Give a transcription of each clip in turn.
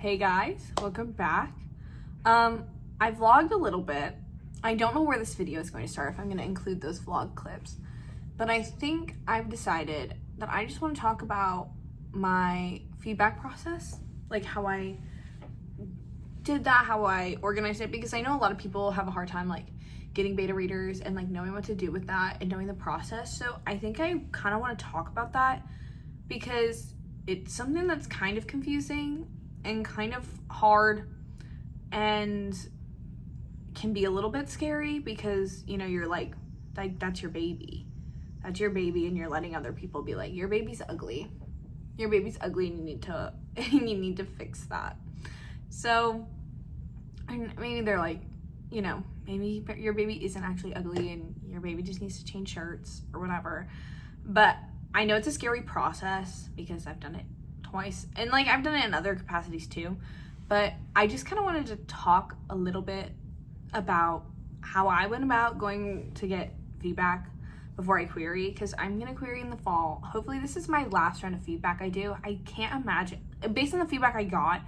Hey guys, welcome back. I vlogged a little bit. I don't know where this video is going to start, if I'm going to include those vlog clips, but I think I've decided that I just want to talk about my feedback process, like how I did that, how I organized it, because I know a lot of people have a hard time like getting beta readers and like knowing what to do with that and knowing the process. So I think I kind of want to talk about that because it's something that's kind of confusing and kind of hard and can be a little bit scary because, you know, you're like that's your baby. That's your baby and you're letting other people be like, your baby's ugly. Your baby's ugly and you need to fix that. So, and maybe they're like, you know, maybe your baby isn't actually ugly and your baby just needs to change shirts or whatever. But I know it's a scary process because I've done it twice and like I've done it in other capacities too. But I just kind of wanted to talk a little bit about how I went about going to get feedback before I query, because I'm gonna query in the fall. Hopefully this is my last round of feedback I do. I can't imagine, based on the feedback I got,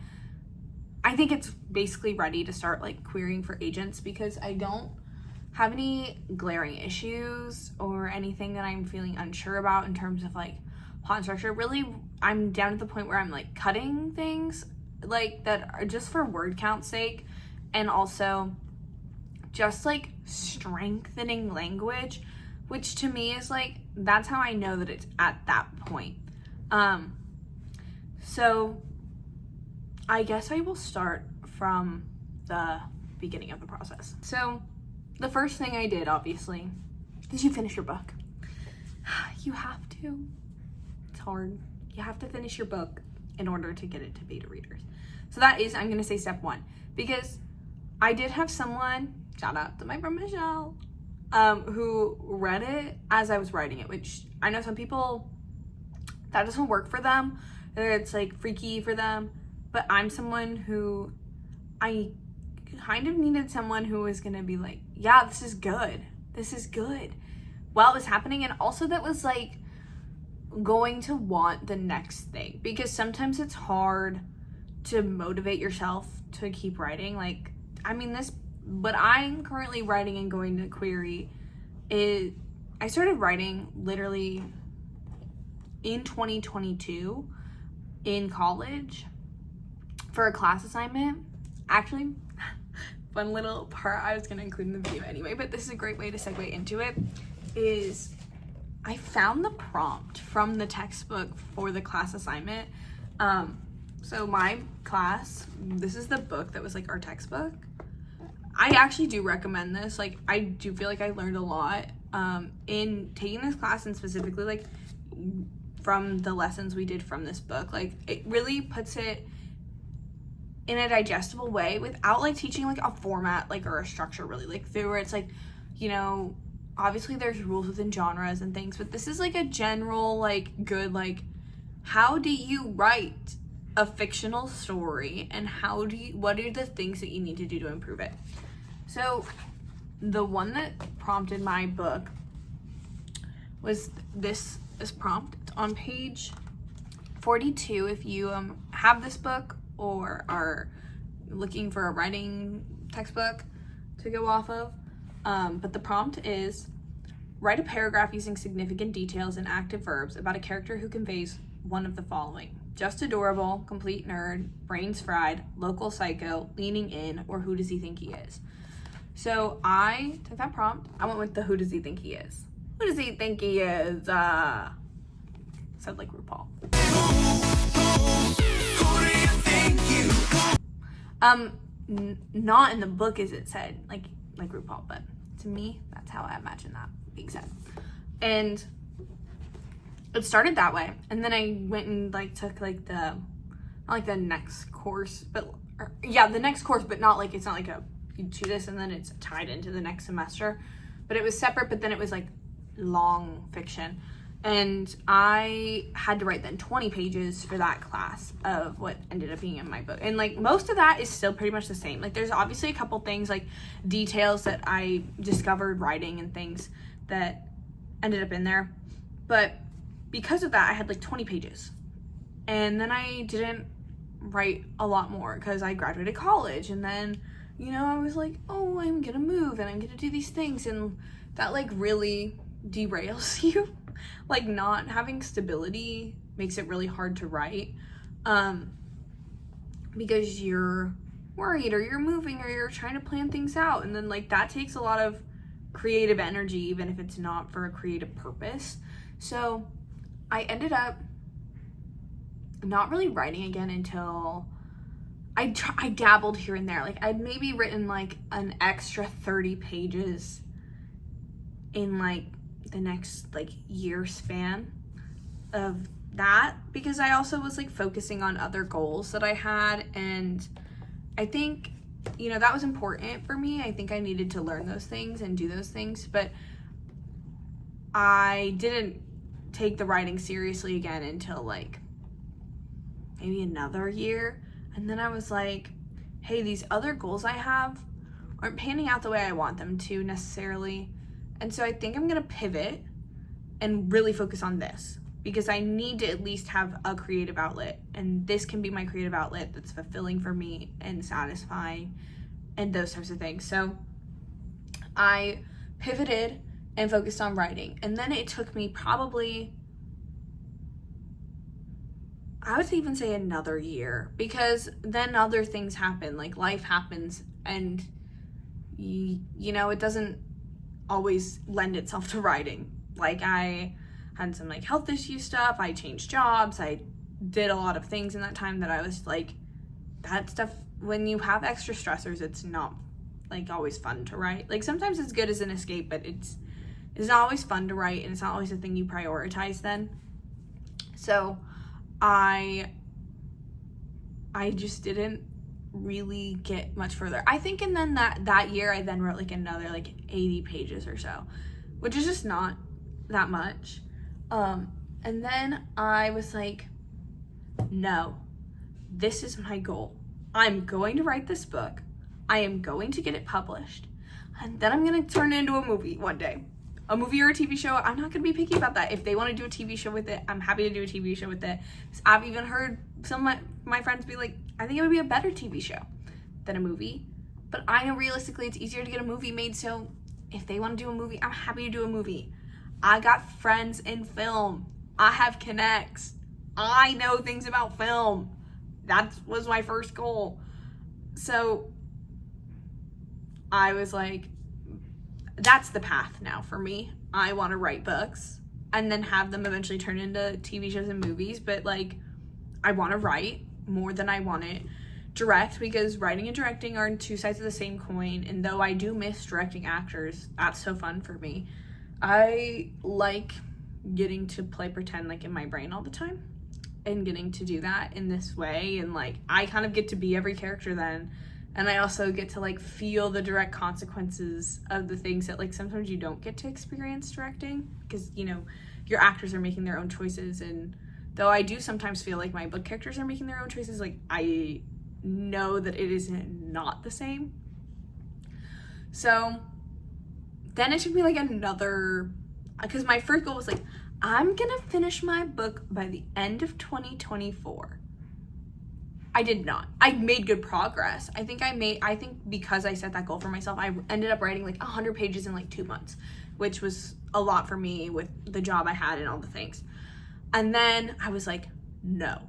I think it's basically ready to start like querying for agents because I don't have any glaring issues or anything that I'm feeling unsure about in terms of like plot and structure. Really, I'm down to the point where I'm like cutting things like that are just for word count's sake, and also just like strengthening language, which to me is like, that's how I know that it's at that point. So I guess I will start from the beginning of the process. So the first thing I did, obviously, is you finish your book. You have to. It's hard. You have to finish your book in order to get it to beta readers. So that is, I'm going to say step one, because I did have someone, shout out to my friend Michelle, who read it as I was writing it, which I know some people, that doesn't work for them, or it's like freaky for them, but I'm someone who, I kind of needed someone who was going to be like, yeah, this is good while it was happening, and also that was like going to want the next thing, because sometimes it's hard to motivate yourself to keep writing. Like, I mean, what I'm currently writing and going to query is, I started writing literally in 2022 in college for a class assignment. Actually, one little part I was going to include in the video anyway, but this is a great way to segue into it, is I found the prompt from the textbook for the class assignment. So my class, this is the book that was like our textbook. I actually do recommend this. Like, I do feel like I learned a lot in taking this class, and specifically like from the lessons we did from this book. Like, it really puts it in a digestible way without like teaching like a format like or a structure really, like through where it's like, you know, obviously there's rules within genres and things, but this is like a general like good like, how do you write a fictional story and what are the things that you need to do to improve it. So the one that prompted my book was this prompt. It's on page 42 if you have this book or are looking for a writing textbook to go off of. But the prompt is, write a paragraph using significant details and active verbs about a character who conveys one of the following: just adorable, complete nerd, brains fried, local psycho, leaning in, or who does he think he is? So I took that prompt. I went with the who does he think he is? Who does he think he is? Said like RuPaul. Not in the book as it said, like RuPaul, but to me, that's how I imagine that being said. And it started that way, and then I went and like took like the, not like the next course, but the next course, but not like, it's not like you do this and then it's tied into the next semester, but it was separate, but then it was like long fiction. And I had to write then 20 pages for that class of what ended up being in my book. And like most of that is still pretty much the same. Like there's obviously a couple things like details that I discovered writing and things that ended up in there. But because of that, I had like 20 pages. And then I didn't write a lot more because I graduated college, and then, you know, I was like, oh, I'm gonna move and I'm gonna do these things, and that like really derails you. Like, not having stability makes it really hard to write, because you're worried, or you're moving, or you're trying to plan things out, and then like that takes a lot of creative energy, even if it's not for a creative purpose. So I ended up not really writing again until I dabbled here and there. Like, I'd maybe written like an extra 30 pages in like the next like year span of that, because I also was like focusing on other goals that I had, and I think, you know, that was important for me. I think I needed to learn those things and do those things, but I didn't take the writing seriously again until like maybe another year. And then I was like, hey, these other goals I have aren't panning out the way I want them to necessarily. And so I think I'm gonna pivot and really focus on this, because I need to at least have a creative outlet, and this can be my creative outlet that's fulfilling for me and satisfying and those types of things. So I pivoted and focused on writing. And then it took me probably, I would even say another year, because then other things happen, like life happens, and you know, it doesn't always lend itself to writing. Like, I had some like health issue stuff, I changed jobs, I did a lot of things in that time that I was like, that stuff, when you have extra stressors, it's not like always fun to write. Like, sometimes it's good as an escape, but it's not always fun to write, and it's not always the thing you prioritize then. So I just didn't really get much further. I think, and then that year I then wrote like another like 80 pages or so, which is just not that much. And then I was like, no, this is my goal. I'm going to write this book. I am going to get it published, and then I'm going to turn it into a movie one day. A movie or a TV show. I'm not going to be picky about that. If they want to do a TV show with it, I'm happy to do a TV show with it. I've even heard some of my friends be like, I think it would be a better TV show than a movie. But I know realistically it's easier to get a movie made, so if they want to do a movie, I'm happy to do a movie. I got friends in film. I have connects. I know things about film. That was my first goal. So I was like, that's the path now for me. I want to write books and then have them eventually turn into TV shows and movies, but like, I want to write more than I want to direct, because writing and directing are two sides of the same coin. And though I do miss directing actors, that's so fun for me. I like getting to play pretend like in my brain all the time, and getting to do that in this way, and like I kind of get to be every character then, and I also get to like feel the direct consequences of the things that like sometimes you don't get to experience directing, because, you know, your actors are making their own choices. And though I do sometimes feel like my book characters are making their own choices, like I know that it is not the same. So then it took me like another, because my first goal was like, I'm gonna finish my book by the end of 2024. I did not. I made good progress. I think because I set that goal for myself, I ended up writing like 100 pages in like 2 months, which was a lot for me with the job I had and all the things. And then I was like, no,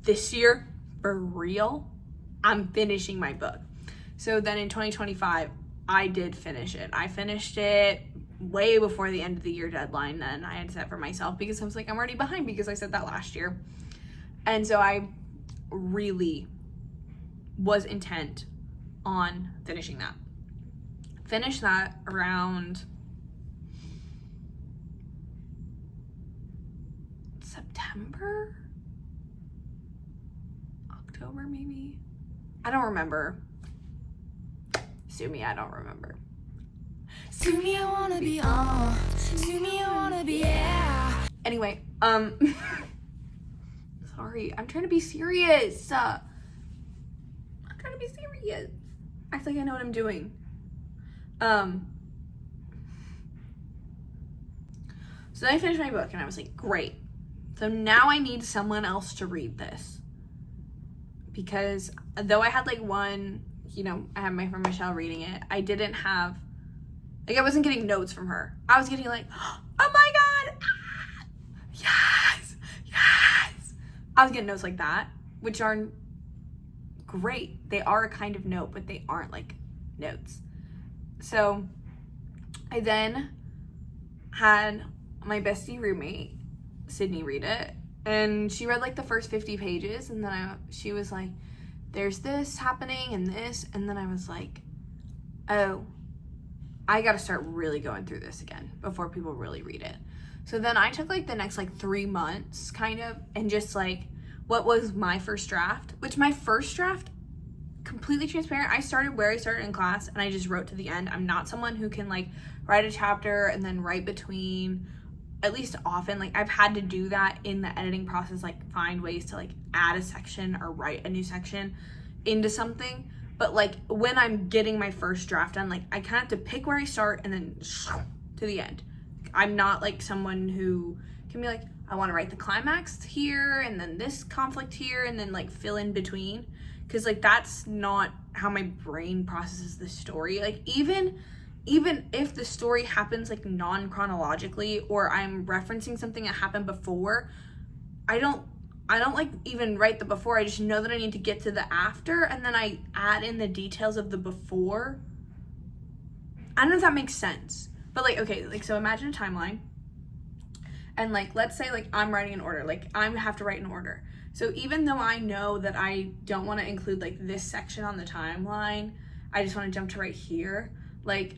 this year, for real, I'm finishing my book. So then in 2025, I did finish it. I finished it way before the end of the year deadline then I had set for myself, because I was like, I'm already behind because I said that last year. And so I really was intent on finishing that. Finished that around September? October maybe? I don't remember. Sue me, I don't remember. Sue me, I wanna be on. Sue me, I wanna be, yeah. Anyway, sorry, I'm trying to be serious. I feel like I know what I'm doing. So then I finished my book and I was like, great. So now I need someone else to read this. because though I had like one, you know, I had my friend Michelle reading it, I didn't have, like, I wasn't getting notes from her. I was getting like, oh my God, ah, yes, yes. I was getting notes like that, which are great. They are a kind of note, but they aren't like notes. So I then had my bestie roommate, Sydney, read it. And she read like the first 50 pages, and then she was like, there's this happening and this. And then I was like, oh, I got to start really going through this again before people really read it. So then I took like the next like 3 months kind of, and just like, what was my first draft, which my first draft, completely transparent, I started where I started in class and I just wrote to the end. I'm not someone who can like write a chapter and then write between, at least often. Like I've had to do that in the editing process, like find ways to like add a section or write a new section into something. But like when I'm getting my first draft done, like I kind of have to pick where I start and then to the end. I'm not like someone who can be like, I want to write the climax here and then this conflict here and then like fill in between. Because like that's not how my brain processes the story. Like even if the story happens like non-chronologically, or I'm referencing something that happened before, I don't like even write the before. I just know that I need to get to the after, and then I add in the details of the before. I don't know if that makes sense, but like, okay, like, so imagine a timeline, and like, let's say like I'm writing in order, like I have to write in order. So even though I know that I don't want to include like this section on the timeline, I just want to jump to right here, like,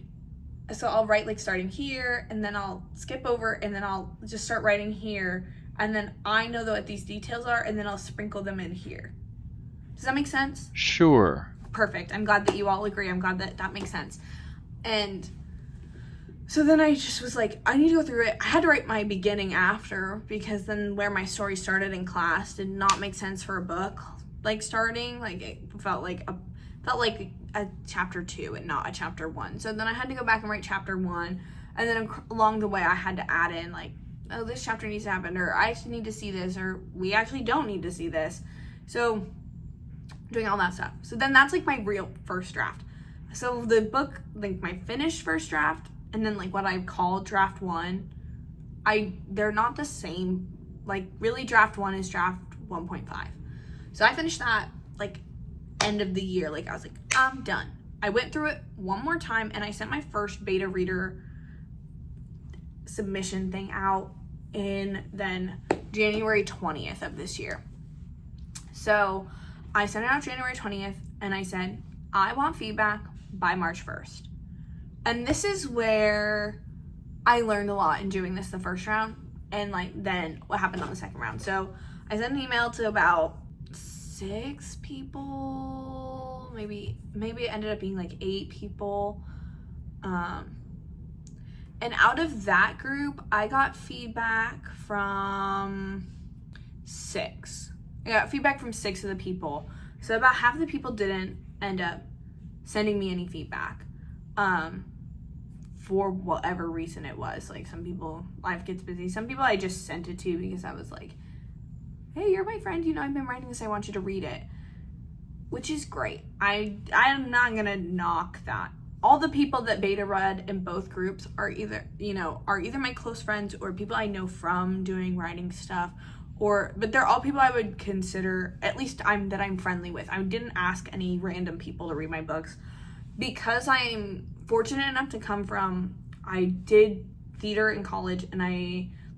so I'll write like starting here, and then I'll skip over, and then I'll just start writing here, and then I know what these details are, and then I'll sprinkle them in here. Does that make sense? Sure. Perfect. I'm glad that you all agree. I'm glad that that makes sense. And so then I just was like, I need to go through it. I had to write my beginning after, because then where my story started in class did not make sense for a book like starting. Like it felt like a chapter 2 and not a chapter 1. So then I had to go back and write chapter 1, and then along the way I had to add in like, oh, this chapter needs to happen, or I actually need to see this, or we actually don't need to see this. So doing all that stuff. So then that's like my real first draft. So the book, like my finished first draft, and then like what I call draft 1, they're not the same. Like really draft 1 is draft 1.5. So I finished that like end of the year. Like I was like, I'm done. I went through it one more time, and I sent my first beta reader submission thing out in then January 20th of this year. So I sent it out January 20th, and I said, I want feedback by March 1st. And this is where I learned a lot in doing this the first round, and like then what happened on the second round. So I sent an email to about 6 people, maybe it ended up being like 8 people. And out of that group, I got feedback from 6. I got feedback from 6 of the people. So about half of the people didn't end up sending me any feedback. For whatever reason it was. Like some people, life gets busy. Some people I just sent it to because I was like, hey, you're my friend, you know, I've been writing this, I want you to read it. Which is great. I'm not gonna knock that. All the people that beta read in both groups are either my close friends or people I know from doing writing stuff, but they're all people I would consider, at least I'm friendly with. I didn't ask any random people to read my books because I'm fortunate enough to come from, I did theater in college, and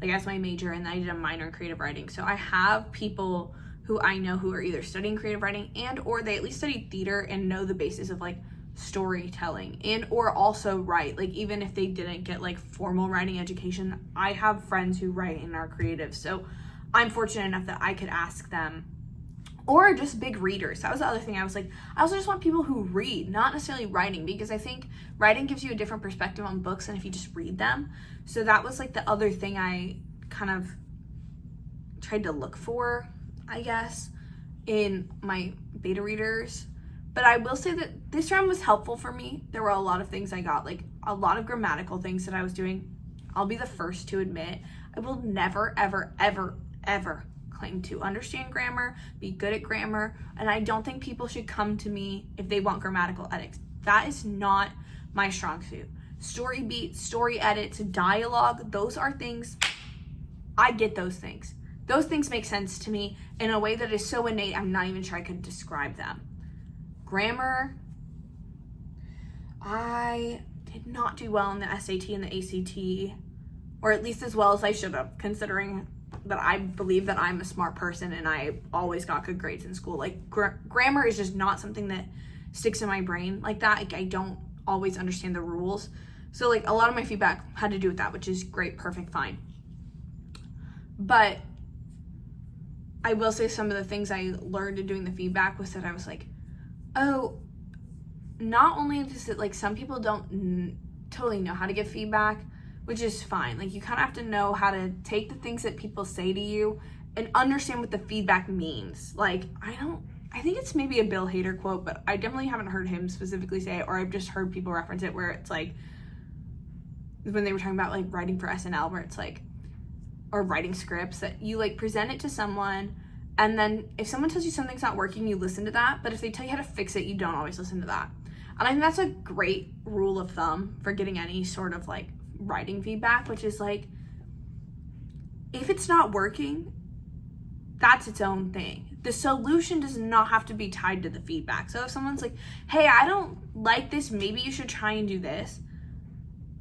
as my major, and I did a minor in creative writing. So I have people who I know who are either studying creative writing and or they at least studied theater and know the basis of like storytelling, and or also write. Like even if they didn't get like formal writing education, I have friends who write and are creative. So I'm fortunate enough that I could ask them, or just big readers. That was the other thing. I was like, I also just want people who read, not necessarily writing, because I think writing gives you a different perspective on books than if you just read them. So that was like the other thing I kind of tried to look for, I guess, in my beta readers. But I will say that this round was helpful for me. There were a lot of things I got, like a lot of grammatical things that I was doing. I'll be the first to admit, I will never, ever, ever, ever claim to understand grammar, be good at grammar, and I don't think people should come to me if they want grammatical edits. That is not my strong suit. Story beats, story edits, dialogue, those are things, I get those things. Those things make sense to me in a way that is so innate, I'm not even sure I could describe them. Grammar, I did not do well in the SAT and the ACT, or at least as well as I should have, considering that I believe that I'm a smart person and I always got good grades in school. Like grammar is just not something that sticks in my brain like that. Like, I don't always understand the rules. So like a lot of my feedback had to do with that, which is great, perfect, fine. But I will say some of the things I learned in doing the feedback was that I was like, oh, not only is it like some people don't totally know how to give feedback, which is fine. Like, you kind of have to know how to take the things that people say to you and understand what the feedback means. Like, I think it's maybe a Bill Hader quote, but I definitely haven't heard him specifically say it, or I've just heard people reference it where it's like, when they were talking about like writing for SNL, where it's like, or writing scripts, that you like present it to someone, and then if someone tells you something's not working, you listen to that, but if they tell you how to fix it, you don't always listen to that. And I think that's a great rule of thumb for getting any sort of like writing feedback, which is like, if it's not working, that's its own thing. The solution does not have to be tied to the feedback. So if someone's like, hey, I don't like this, maybe you should try and do this,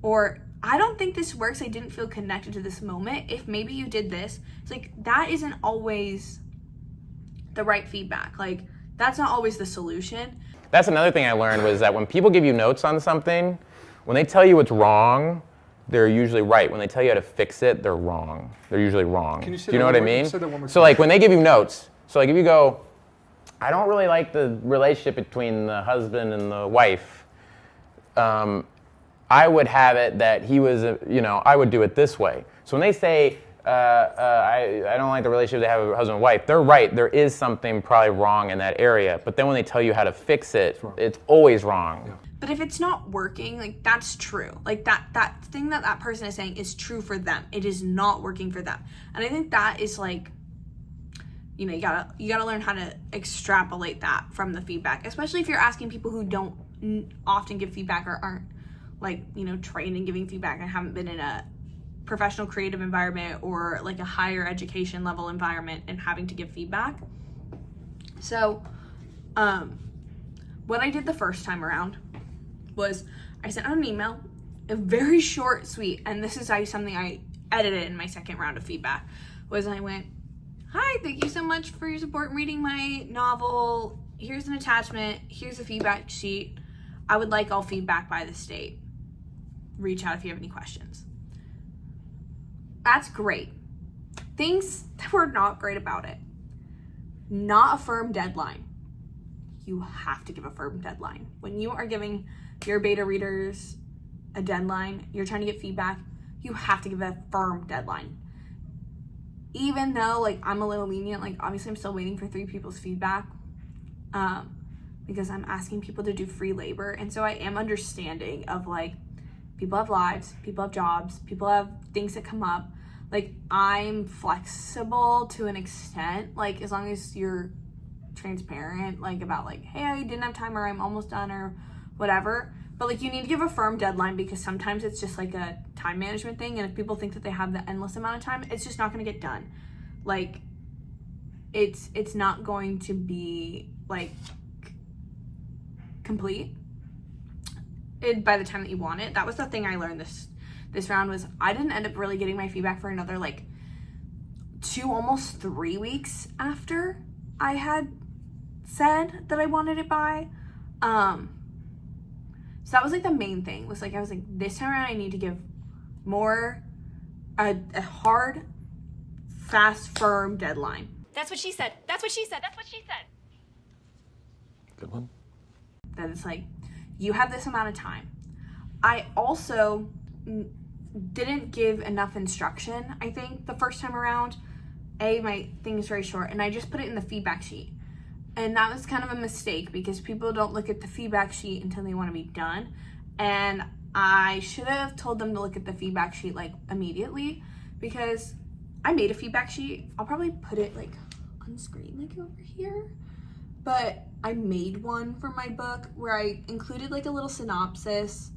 or I don't think this works, I didn't feel connected to this moment, if maybe you did this, it's like, that isn't always the right feedback. Like, that's not always the solution. That's another thing I learned, was that when people give you notes on something, when they tell you it's wrong, they're usually right. When they tell you how to fix it, they're wrong. They're usually wrong. Can you say Do you know what I mean? Say that one more So time. like when they give you notes, so like if you go, I don't really like the relationship between the husband and the wife, I would have it that he was, I would do it this way. So when they say, I don't like the relationship they have with husband and wife, they're right. There is something probably wrong in that area. But then when they tell you how to fix it, it's always wrong. Yeah. But if it's not working, like, that's true. Like, that thing that person is saying is true for them. It is not working for them. And I think that is like, you gotta learn how to extrapolate that from the feedback, especially if you're asking people who don't often give feedback or aren't like, trained in giving feedback and haven't been in a professional creative environment or like a higher education level environment and having to give feedback. So, what I did the first time around was I sent out an email, a very short, sweet, and this is something I edited in my second round of feedback, was I went, hi, thank you so much for your support in reading my novel. Here's an attachment. Here's a feedback sheet. I would like all feedback by the state. Reach out if you have any questions. That's great. Things that were not great about it. Not a firm deadline. You have to give a firm deadline. When you are giving your beta readers a deadline, you're trying to get feedback, you have to give a firm deadline. Even though, like, I'm a little lenient, like, obviously I'm still waiting for 3 people's feedback, because I'm asking people to do free labor, and so I am understanding of, like, people have lives, people have jobs, people have things that come up. Like, I'm flexible to an extent, like, as long as you're transparent, like, about, like, hey, I didn't have time, or I'm almost done, or whatever. But, like, you need to give a firm deadline, because sometimes it's just, like, a time management thing, and if people think that they have the endless amount of time, it's just not going to get done. Like, it's not going to be, like, complete by the time that you want it. That was the thing I learned this round, was I didn't end up really getting my feedback for another, like, 2, almost 3 weeks after I had said that I wanted it by. So that was, like, the main thing, was, like, I was like, this time around I need to give more, a hard, fast, firm deadline. That's what she said. That's what she said. That's what she said. Good one. That it's like, you have this amount of time. I also didn't give enough instruction, I think, the first time around. My thing is very short, and I just put it in the feedback sheet. And that was kind of a mistake, because people don't look at the feedback sheet until they want to be done. And I should have told them to look at the feedback sheet, like, immediately, because I made a feedback sheet. I'll probably put it like on screen, like over here. But I made one for my book where I included like a little synopsis,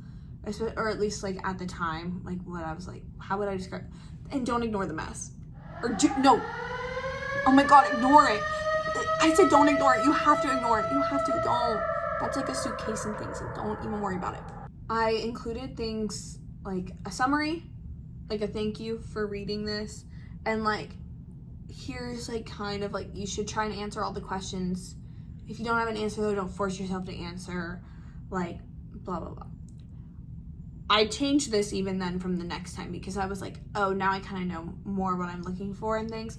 or at least like at the time, like what I was like, how would I describe, and don't ignore the mess. No. Oh my God, ignore it. I said don't ignore it. You have to ignore it. You have to, don't. That's like a suitcase and things, so don't even worry about it. I included things like a summary, like a thank you for reading this, and like, here's like kind of like, you should try and answer all the questions. If you don't have an answer though, don't force yourself to answer, like blah, blah, blah. I changed this even then from the next time because I was like, oh, now I kind of know more what I'm looking for and things.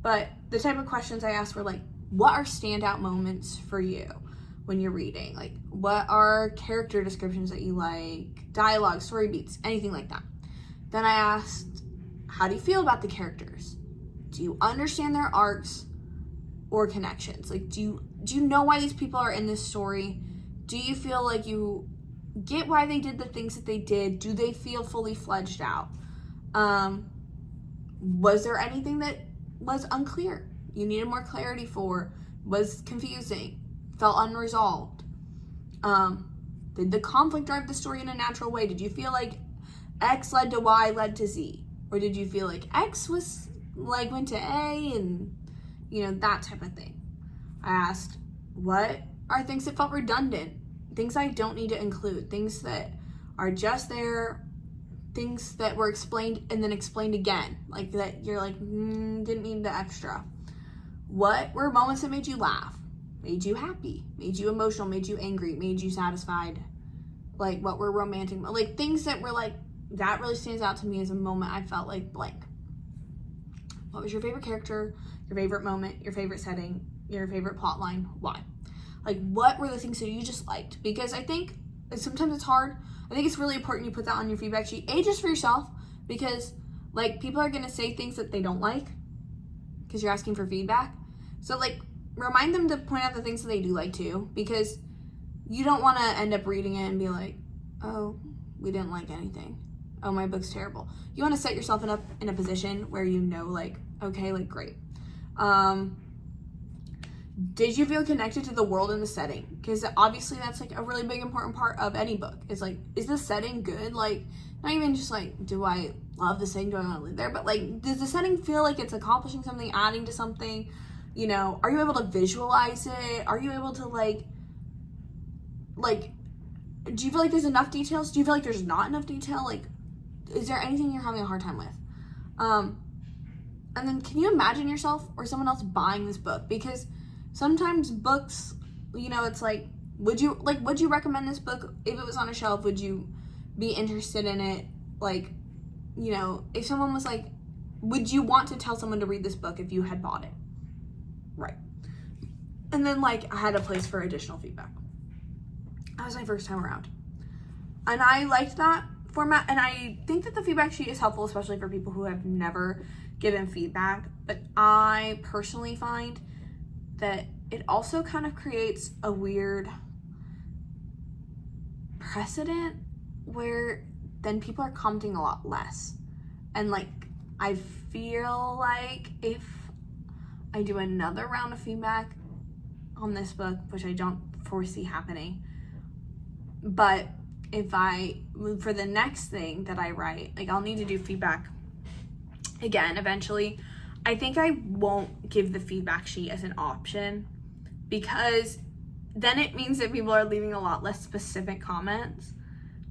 But the type of questions I asked were like, what are standout moments for you when you're reading? Like, what are character descriptions that you like, dialogue, story beats, anything like that. Then I asked, how do you feel about the characters? Do you understand their arcs or connections? Like, do you know why these people are in this story? Do you feel like you get why they did the things that they did? Do they feel fully fledged out? Was there anything that was unclear, you needed more clarity for, was confusing, felt unresolved? Did the conflict drive the story in a natural way? Did you feel like X led to Y led to Z? Or did you feel like X was like went to A, and that type of thing? I asked, what are things that felt redundant? Things I don't need to include, things that are just there, things that were explained and then explained again, like that you're like, didn't need the extra. What were moments that made you laugh, made you happy, made you emotional, made you angry, made you satisfied? Like, what were romantic, like things that were like, that really stands out to me as a moment I felt like blank. What was your favorite character, your favorite moment, your favorite setting, your favorite plot line? Why? Like, what were the things that you just liked? Because I think sometimes it's hard. I think it's really important you put that on your feedback sheet. Just for yourself, because like, people are gonna say things that they don't like because you're asking for feedback. So like, remind them to point out the things that they do like too, because you don't want to end up reading it and be like, oh, we didn't like anything. Oh, my book's terrible. You want to set yourself in a position where like, okay, like, great. Did you feel connected to the world and the setting? Because obviously that's like a really big important part of any book. It's like, is the setting good? Like, not even just like, do I love the setting? Do I want to live there? But like, does the setting feel like it's accomplishing something, adding to something? Are you able to visualize it? Are you able to like, do you feel like there's enough details? Do you feel like there's not enough detail? Like, is there anything you're having a hard time with? And then can you imagine yourself or someone else buying this book? Because sometimes books, it's like, would you recommend this book if it was on a shelf? Would you be interested in it? Like, if someone was like, would you want to tell someone to read this book if you had bought it? Right. And then like, I had a place for additional feedback. That was my first time around. And I liked that format, and I think that the feedback sheet is helpful, especially for people who have never given feedback. But I personally find that it also kind of creates a weird precedent where then people are commenting a lot less. And like, I feel like if I do another round of feedback on this book, which I don't foresee happening, but if I move for the next thing that I write, like, I'll need to do feedback again eventually. I think I won't give the feedback sheet as an option, because then it means that people are leaving a lot less specific comments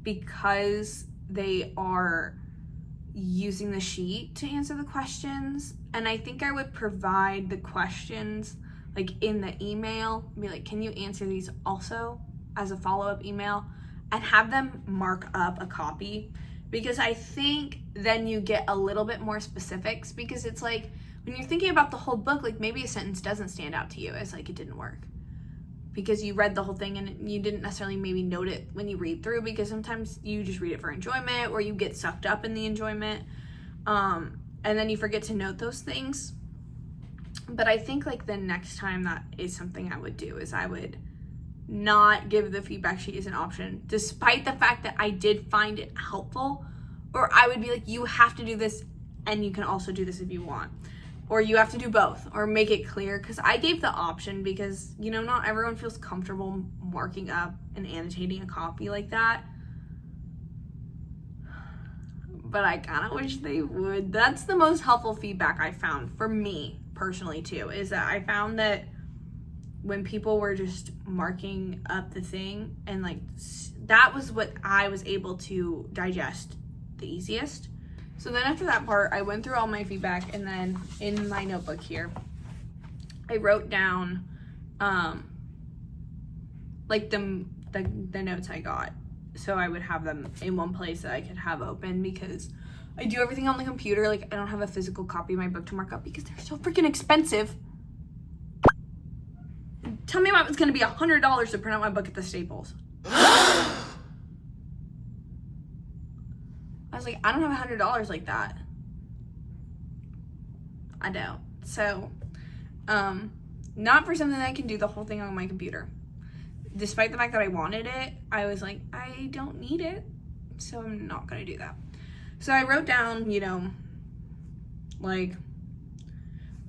because they are using the sheet to answer the questions. And I think I would provide the questions like in the email, be like, can you answer these also as a follow-up email, and have them mark up a copy, because I think then you get a little bit more specifics, because it's like, when you're thinking about the whole book, like, maybe a sentence doesn't stand out to you as like, it didn't work because you read the whole thing and you didn't necessarily maybe note it when you read through, because sometimes you just read it for enjoyment, or you get sucked up in the enjoyment, and then you forget to note those things. But I think like the next time that is something I would do, is I would not give the feedback sheet as an option, despite the fact that I did find it helpful. Or I would be like, you have to do this and you can also do this if you want. Or you have to do both, or make it clear, because I gave the option because, you know, not everyone feels comfortable marking up and annotating a copy like that. But I kind of wish they would. That's the most helpful feedback I found for me personally too, is that I found that when people were just marking up the thing and like, that was what I was able to digest the easiest. So then after that part, I went through all my feedback, and then in my notebook here, I wrote down like the notes I got. So I would have them in one place that I could have open, because I do everything on the computer. Like, I don't have a physical copy of my book to mark up because they're so freaking expensive. Tell me why it was gonna be $100 to print out my book at the Staples. I was like, I don't have $100 like that. I don't. So, not for something that I can do the whole thing on my computer. Despite the fact that I wanted it, I was like, I don't need it, so I'm not gonna do that. So I wrote down, you know, like,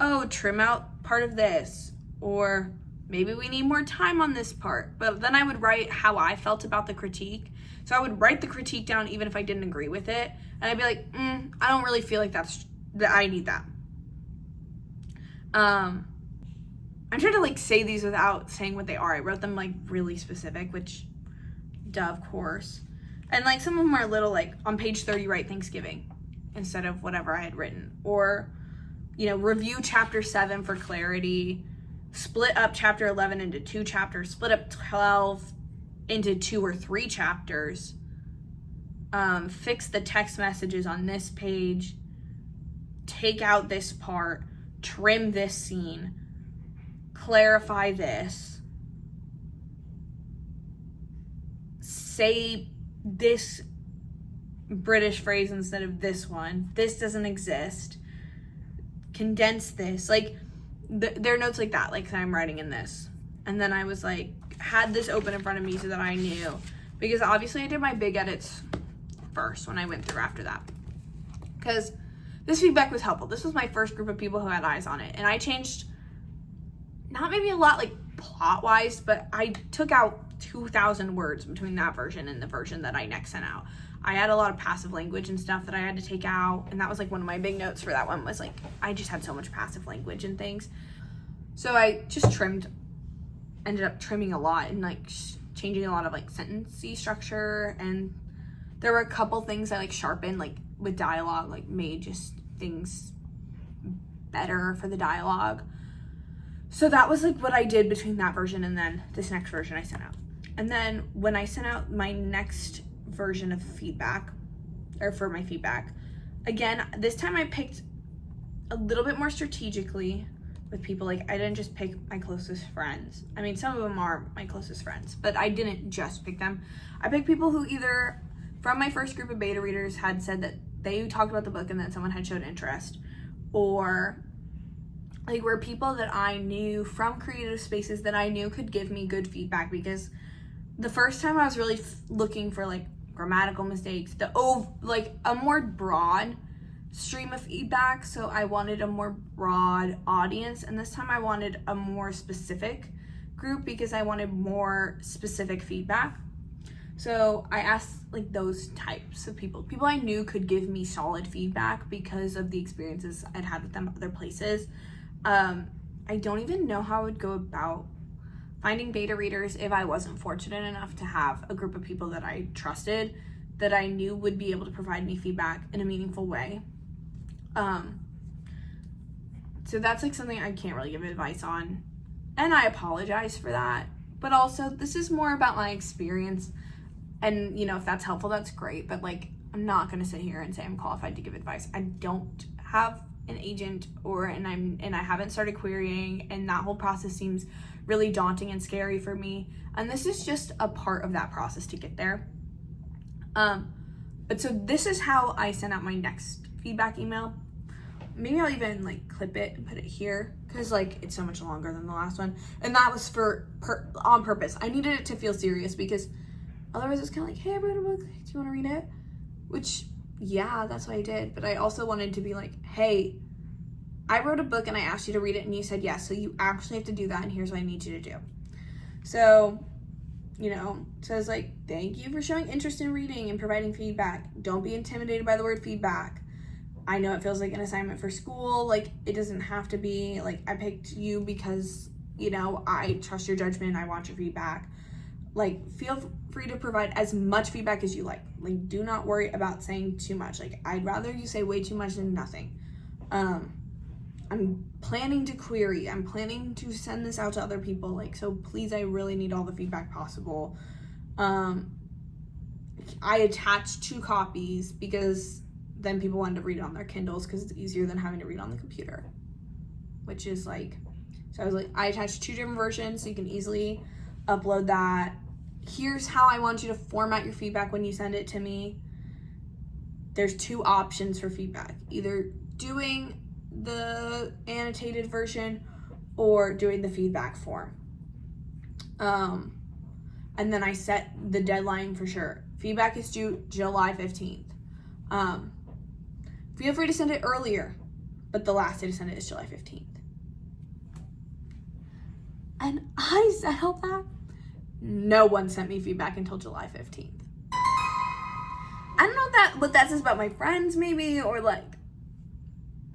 oh, trim out part of this, or maybe we need more time on this part. But then I would write how I felt about the critique. So I would write the critique down even if I didn't agree with it. And I'd be like, I don't really feel like that I need that. I'm trying to like say these without saying what they are. I wrote them like really specific, which, duh, of course. And like some of them are a little like, on page 30, write Thanksgiving instead of whatever I had written. Or, you know, review chapter 7 for clarity. Split up chapter 11 into 2 chapters. Split up 12 into 2 or 3 chapters. Fix the text messages on this page. Take out this part. Trim this scene. Clarify this. Say this British phrase instead of this one. This doesn't exist. Condense this. Like, there are notes like that, like I'm writing in this. And then I was like, had this open in front of me so that I knew. Because obviously I did my big edits first when I went through after that. Because this feedback was helpful. This was my first group of people who had eyes on it. And I changed, not maybe a lot like plot-wise, but I took out 2,000 words between that version and the version that I next sent out. I had a lot of passive language and stuff that I had to take out. And that was like one of my big notes for that one, was like, I just had so much passive language and things. So I just ended up trimming a lot and like changing a lot of like sentence-y structure. And there were a couple things I like sharpened, like with dialogue, like made just things better for the dialogue. So that was like what I did between that version and then this next version I sent out. And then when I sent out my next version of feedback, or for my feedback, again, this time I picked a little bit more strategically with people. Like, I didn't just pick my closest friends. I mean, some of them are my closest friends, but I didn't just pick them. I picked people who either from my first group of beta readers had said that they talked about the book and that someone had showed interest, or like were people that I knew from creative spaces that I knew could give me good feedback. Because the first time I was really looking for like grammatical mistakes, like a more broad stream of feedback. So I wanted a more broad audience, and this time I wanted a more specific group because I wanted more specific feedback. So I asked like those types of people I knew could give me solid feedback because of the experiences I'd had with them other places. I don't even know how I would go about finding beta readers if I wasn't fortunate enough to have a group of people that I trusted, that I knew would be able to provide me feedback in a meaningful way. So that's like something I can't really give advice on, and I apologize for that. But also, this is more about my experience, and you know, if that's helpful, that's great. But like, I'm not gonna sit here and say I'm qualified to give advice. I don't have an agent, and I haven't started querying, and that whole process seems really daunting and scary for me. And this is just a part of that process to get there. But so this is how I sent out my next feedback email. Maybe I'll even like clip it and put it here, because like it's so much longer than the last one, and that was on purpose. I needed it to feel serious, because otherwise it's kind of like, hey, I wrote a book, do you want to read it? Which yeah, that's what I did. But I also wanted to be like, hey, I wrote a book and I asked you to read it and you said yes, so you actually have to do that and here's what I need you to do. So, so I was like, thank you for showing interest in reading and providing feedback. Don't be intimidated by the word feedback. I know it feels like an assignment for school. Like, it doesn't have to be. Like, I picked you because, I trust your judgment. I want your feedback. Like, feel free to provide as much feedback as you like. Like, do not worry about saying too much. Like, I'd rather you say way too much than nothing. I'm planning to query. I'm planning to send this out to other people. Like, so please, I really need all the feedback possible. I attached 2 copies because then people wanted to read it on their Kindles because it's easier than having to read on the computer, which is like, so I was like, I attached 2 different versions so you can easily upload that. Here's how I want you to format your feedback when you send it to me. There's 2 options for feedback, either doing the annotated version or doing the feedback form. And then I set the deadline for sure. Feedback is due July 15th. Feel free to send it earlier, but the last day to send it is July 15th. And I said all that. No one sent me feedback until July 15th. I don't know what that says about my friends, maybe, or like,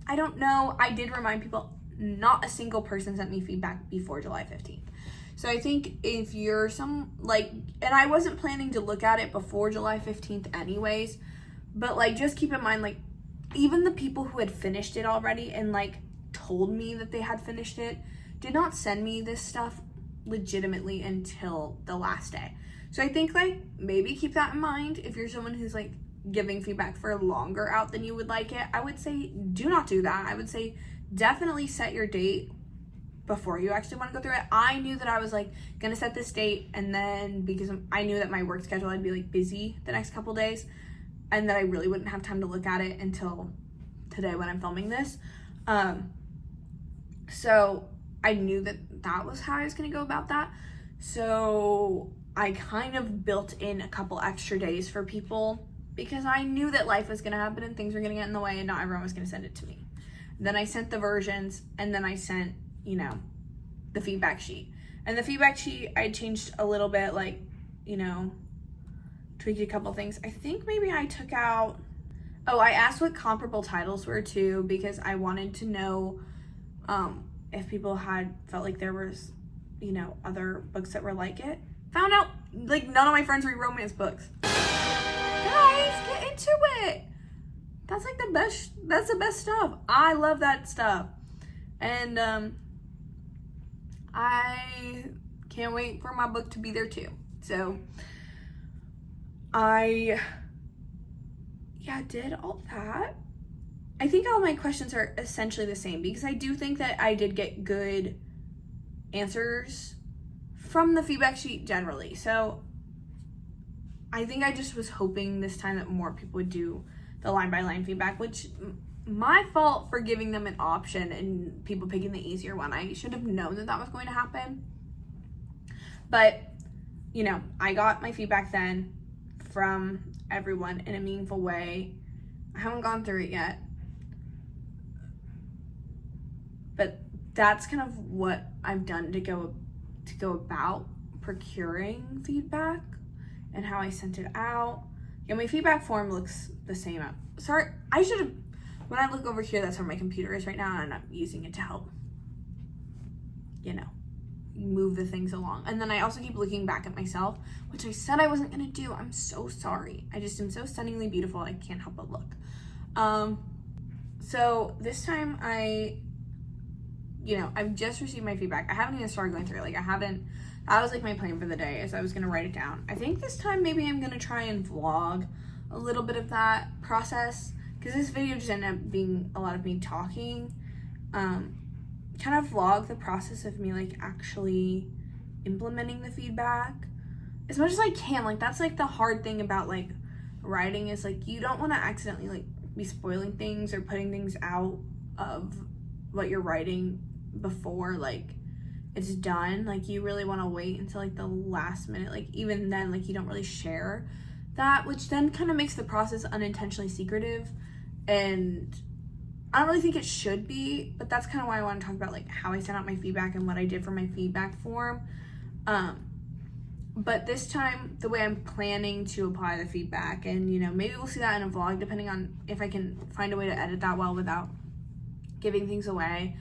I don't know. I did remind people, not a single person sent me feedback before July 15th. So I think if you're and I wasn't planning to look at it before July 15th anyways, but like, just keep in mind, like, even the people who had finished it already and like told me that they had finished it did not send me this stuff legitimately until the last day. So I think like maybe keep that in mind if you're someone who's like giving feedback for longer out than you would like it. I would say do not do that. I would say definitely set your date before you actually want to go through it. I knew that I was like gonna set this date, and then because I knew that my work schedule, I'd be like busy the next couple days and that I really wouldn't have time to look at it until today when I'm filming this. So I knew that was how I was gonna go about that. So I kind of built in a couple extra days for people because I knew that life was gonna happen and things were gonna get in the way and not everyone was gonna send it to me. Then I sent the versions, and then I sent, the feedback sheet. And the feedback sheet, I changed a little bit, like, tweaked a couple things. I think maybe I took out, I asked what comparable titles were too, because I wanted to know if people had felt like there was, other books that were like it. Found out, like, none of my friends read romance books. Guys, get into it. That's like that's the best stuff. I love that stuff. And I can't wait for my book to be there too. So I did all that. I think all my questions are essentially the same because I do think that I did get good answers from the feedback sheet generally. So I think I just was hoping this time that more people would do the line by line feedback, which my fault for giving them an option and people picking the easier one. I should have known that was going to happen. But, I got my feedback then from everyone in a meaningful way. I haven't gone through it yet. But that's kind of what I've done to go about procuring feedback and how I sent it out. Yeah, my feedback form looks the same. Sorry, I should have, when I look over here, that's where my computer is right now, and I'm not using it to help, move the things along. And then I also keep looking back at myself, which I said I wasn't gonna do. I'm so sorry. I just am so stunningly beautiful, I can't help but look. So this time I've just received my feedback. I haven't even started going through it. That was like my plan for the day, is I was gonna write it down. I think this time maybe I'm gonna try and vlog a little bit of that process, because this video just ended up being a lot of me talking. Kind of vlog the process of me like actually implementing the feedback as much as I can. Like, that's like the hard thing about like writing, is like you don't want to accidentally like be spoiling things or putting things out of what you're writing before like it's done. Like, you really want to wait until like the last minute. Like, even then, like, you don't really share that, which then kind of makes the process unintentionally secretive, and I don't really think it should be, but that's kind of why I want to talk about like how I sent out my feedback and what I did for my feedback form. But this time, the way I'm planning to apply the feedback, and maybe we'll see that in a vlog depending on if I can find a way to edit that well without giving things away,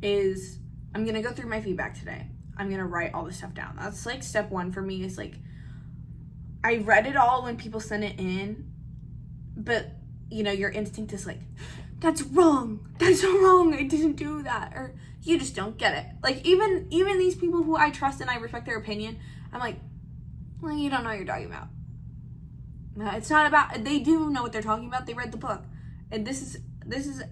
is I'm gonna go through my feedback today. I'm gonna write all this stuff down. That's like step one for me, is like I read it all when people send it in, but your instinct is like, that's wrong, I didn't do that, or you just don't get it. Like even these people who I trust and I respect their opinion, I'm like, well, you don't know what you're talking about. It's not about, they do know what they're talking about, they read the book, and this is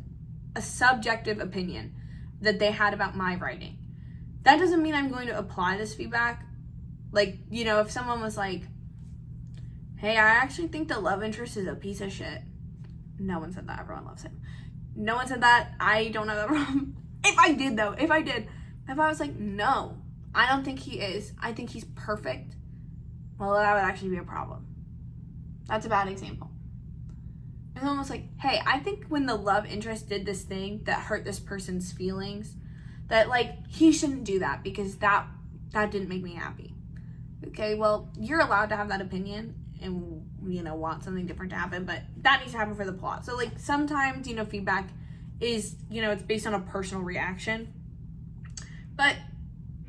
a subjective opinion that they had about my writing. That doesn't mean I'm going to apply this feedback. Like, if someone was like, hey, I actually think the love interest is a piece of shit. No one said that. Everyone loves him. No one said that. I don't know that wrong. If I did, if I was like, no, I don't think he is, I think he's perfect, well, that would actually be a problem. That's a bad example. It's almost like, hey, I think when the love interest did this thing that hurt this person's feelings, that like he shouldn't do that because that didn't make me happy. Okay, well, you're allowed to have that opinion and want something different to happen, but that needs to happen for the plot. So like sometimes feedback is it's based on a personal reaction, but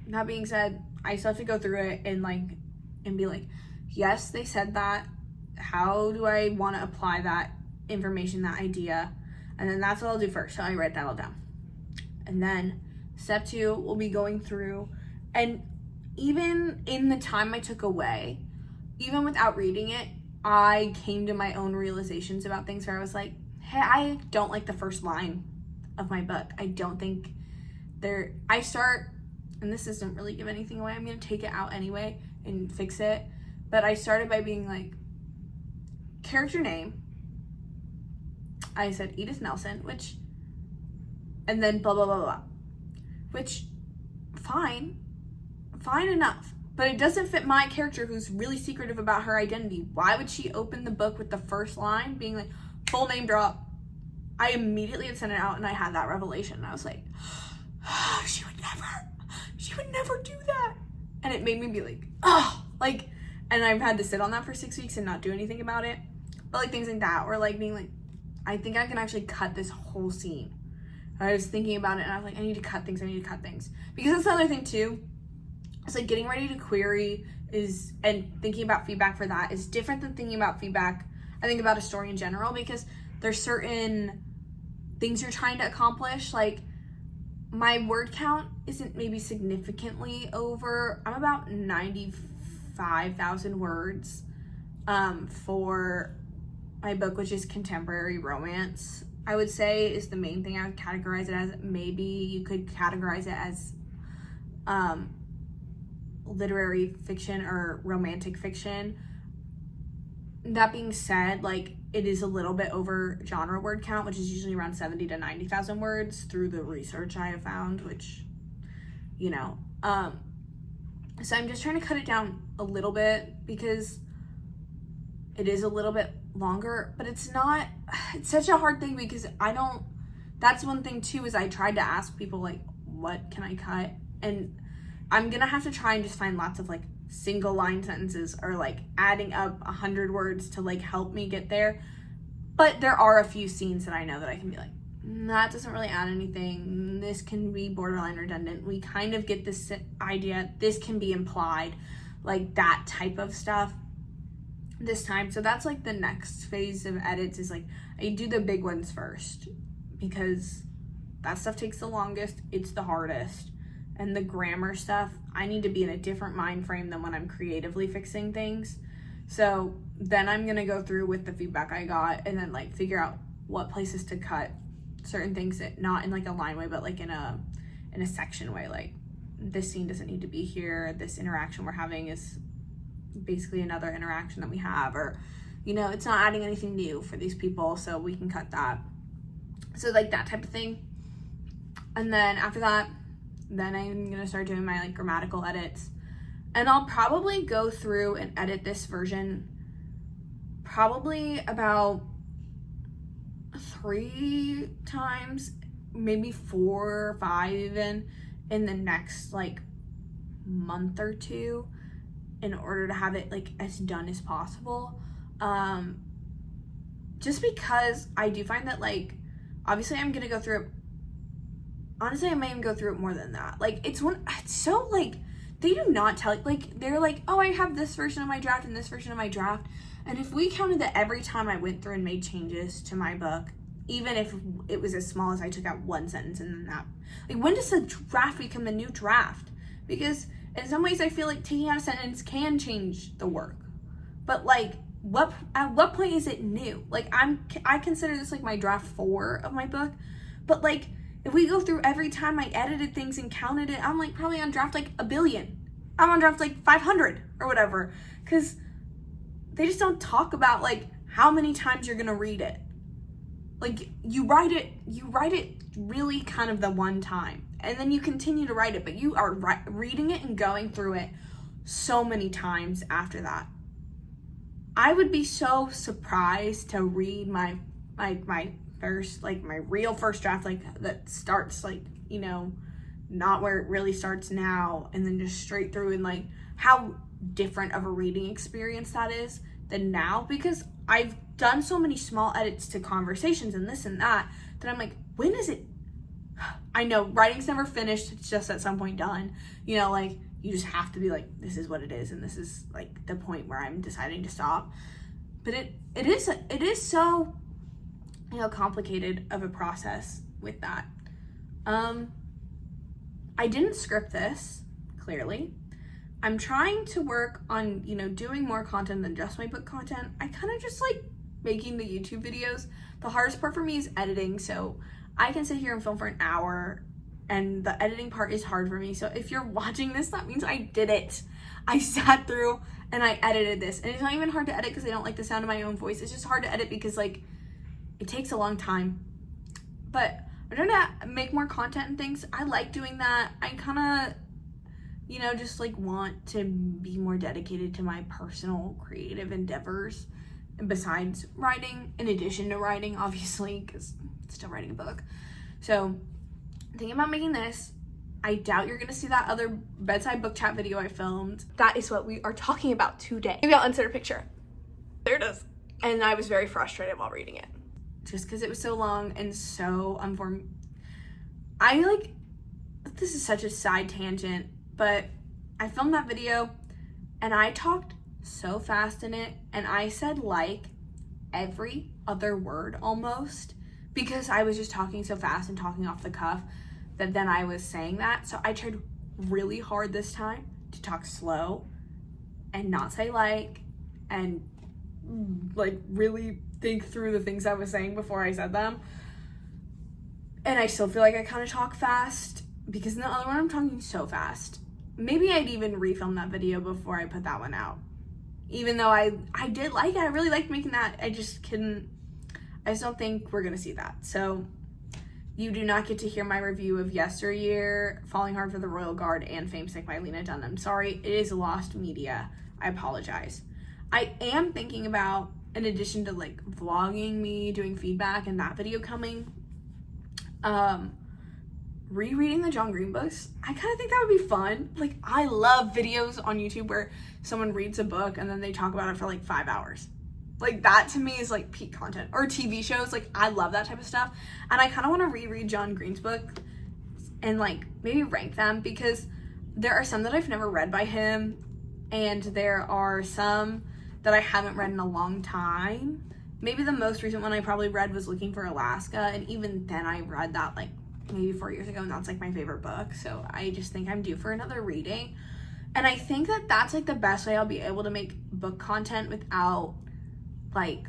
that being said, I still have to go through it and be like, yes, they said that, how do I want to apply that information, that idea? And then that's what I'll do first. So I write that all down, and then step 2 will be going through, and even in the time I took away, even without reading it, I came to my own realizations about things where I was like, hey, I don't like the first line of my book. I don't think and this doesn't really give anything away, I'm going to take it out anyway and fix it, but I started by being like, character name, I said Edith Nelson, and then blah, blah, blah, blah, which, fine enough, but it doesn't fit my character who's really secretive about her identity. Why would she open the book with the first line being like, full name drop? I immediately had sent it out and I had that revelation, and I was like, she would never do that. And it made me be like, and I've had to sit on that for 6 weeks and not do anything about it. But like things like that, or like being like, I think I can actually cut this whole scene. I was thinking about it and I was like, I need to cut things. Because that's the other thing too. It's like getting ready to query and thinking about feedback for that is different than thinking about feedback, I think, about a story in general, because there's certain things you're trying to accomplish. Like my word count isn't maybe significantly over, I'm about 95,000 words for my book, which is contemporary romance, I would say, is the main thing I would categorize it as. Maybe you could categorize it as literary fiction or romantic fiction. That being said, like, it is a little bit over genre word count, which is usually around 70 to 90,000 words through the research I have found, which, so I'm just trying to cut it down a little bit because it is a little bit longer, but it's such a hard thing because that's one thing too, is I tried to ask people like, what can I cut? And I'm gonna have to try and just find lots of like single line sentences or like adding up 100 words to like help me get there. But there are a few scenes that I know that I can be like, that doesn't really add anything. This can be borderline redundant. We kind of get this idea. This can be implied, like that type of stuff this time. So that's like the next phase of edits, is like I do the big ones first because that stuff takes the longest. It's the hardest. And the grammar stuff, I need to be in a different mind frame than when I'm creatively fixing things. So then I'm gonna go through with the feedback I got and then like figure out what places to cut certain things, that not in like a line way, but like in a section way. Like, this scene doesn't need to be here. This interaction we're having is basically another interaction that we have, or it's not adding anything new for these people, so we can cut that. So like that type of thing. And then after that, then I'm gonna start doing my like grammatical edits, and I'll probably go through and edit this version probably about 3 times, maybe 4 or 5 even, in the next like month or 2, in order to have it like as done as possible. Just because I do find that, like, obviously I'm gonna go through it. Honestly, I may even go through it more than that. Like, it's so, like, they do not tell, like, they're like, oh, I have this version of my draft and this version of my draft. And if we counted that every time I went through and made changes to my book, even if it was as small as I took out 1 sentence and then that, like, when does a draft become a new draft? Because in some ways I feel like taking out a sentence can change the work. But, like, at what point is it new? Like, I consider this like my draft 4 of my book, but, like, if we go through every time I edited things and counted it, I'm like probably on draft like 1 billion. I'm on draft like 500 or whatever, because they just don't talk about like how many times you're gonna read it. Like, you write it really kind of the one time, and then you continue to write it, but you are reading it and going through it so many times after that. I would be so surprised to read my first, like, my real first draft, like, that starts, like, you know, not where it really starts now, and then just straight through, and, like, how different of a reading experience that is than now, because I've done so many small edits to conversations and this and that I'm like, when is it? I know writing's never finished, it's just at some point done, you know, like, you just have to be like, this is what it is, and this is like the point where I'm deciding to stop. But it is so, you know, complicated of a process with that. I didn't script this, clearly. I'm trying to work on, you know, doing more content than just my book content. I kind of just like making the YouTube videos. The hardest part for me is editing, so I can sit here and film for an hour, and the editing part is hard for me. So if you're watching this, that means I did it. I sat through and I edited this, and it's not even hard to edit because I don't like the sound of my own voice. It's just hard to edit because, like, it takes a long time. But I'm trying to make more content and things. I like doing that. I kind of, you know, just like want to be more dedicated to my personal creative endeavors, and besides writing, in addition to writing, obviously, because I'm still writing a book. So I'm thinking about making this. I doubt you're gonna see that other bedside book chat video I filmed. That is what we are talking about today. Maybe I'll insert a picture. There it is. And I was very frustrated while reading it, just because it was so long and so unformed. This is such a side tangent, but I filmed that video and I talked so fast in it, and I said like every other word almost, because I was just talking so fast and talking off the cuff that then I was saying that. So I tried really hard this time to talk slow and not say like, and like really think through the things I was saying before I said them. And I still feel like I kind of talk fast, because in the other one I'm talking so fast. Maybe I'd even refilm that video before I put that one out. Even though I did like it, I really liked making that. I just don't think we're gonna see that. So you do not get to hear my review of Yesteryear, Falling Hard for the Royal Guard, and Famesick by Lena Dunham. Sorry, it is lost media. I apologize. I am thinking about, in addition to like vlogging me doing feedback and that video coming, rereading the John Green books. I kind of think that would be fun. Like, I love videos on YouTube where someone reads a book and then they talk about it for like 5 hours. Like, that to me is like peak content. Or TV shows, like, I love that type of stuff. And I kind of want to reread John Green's book and like maybe rank them, because there are some that I've never read by him, and there are some that I haven't read in a long time. Maybe the most recent one I probably read was Looking for Alaska, and even then I read that like maybe 4 years ago, and that's like my favorite book. So I just think I'm due for another reading. And I think that that's like the best way I'll be able to make book content without like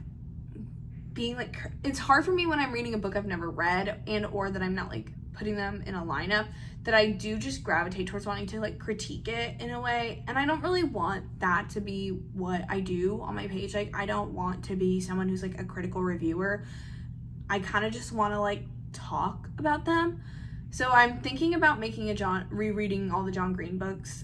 being like, it's hard for me when I'm reading a book I've never read, and or that I'm not like putting them in a lineup, that I do just gravitate towards wanting to like critique it in a way. And I don't really want that to be what I do on my page. Like, I don't want to be someone who's like a critical reviewer. I kind of just want to like talk about them. So I'm thinking about making rereading all the John Green books,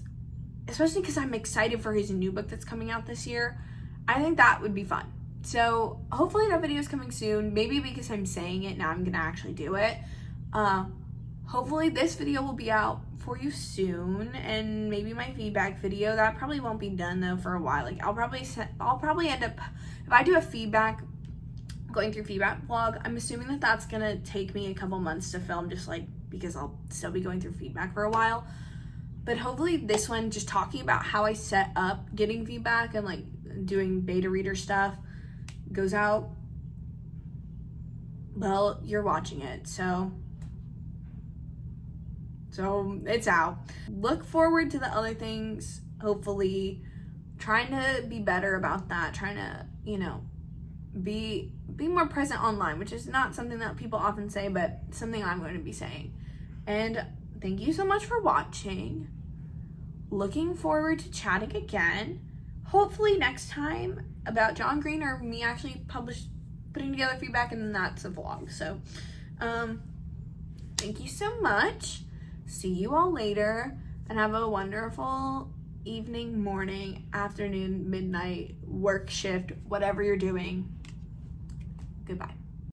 especially because I'm excited for his new book that's coming out this year. I think that would be fun So hopefully that video is coming soon. Maybe because I'm saying it now, I'm gonna actually do it. Hopefully this video will be out for you soon, and maybe my feedback video. That probably won't be done though for a while. Like I'll probably end up, if I do a going through feedback vlog, I'm assuming that that's gonna take me a couple months to film, just like because I'll still be going through feedback for a while. But hopefully this one, just talking about how I set up getting feedback and like doing beta reader stuff, goes out. Well, you're watching it, so it's out. Look forward to the other things, hopefully. Trying to be better about that, trying to, you know, be more present online, which is not something that people often say, but something I'm going to be saying. And thank you so much for watching. Looking forward to chatting again. Hopefully next time about John Green, or me actually putting together feedback, and then that's a vlog. So thank you so much. See you all later, and have a wonderful evening, morning, afternoon, midnight, work shift, whatever you're doing. Goodbye.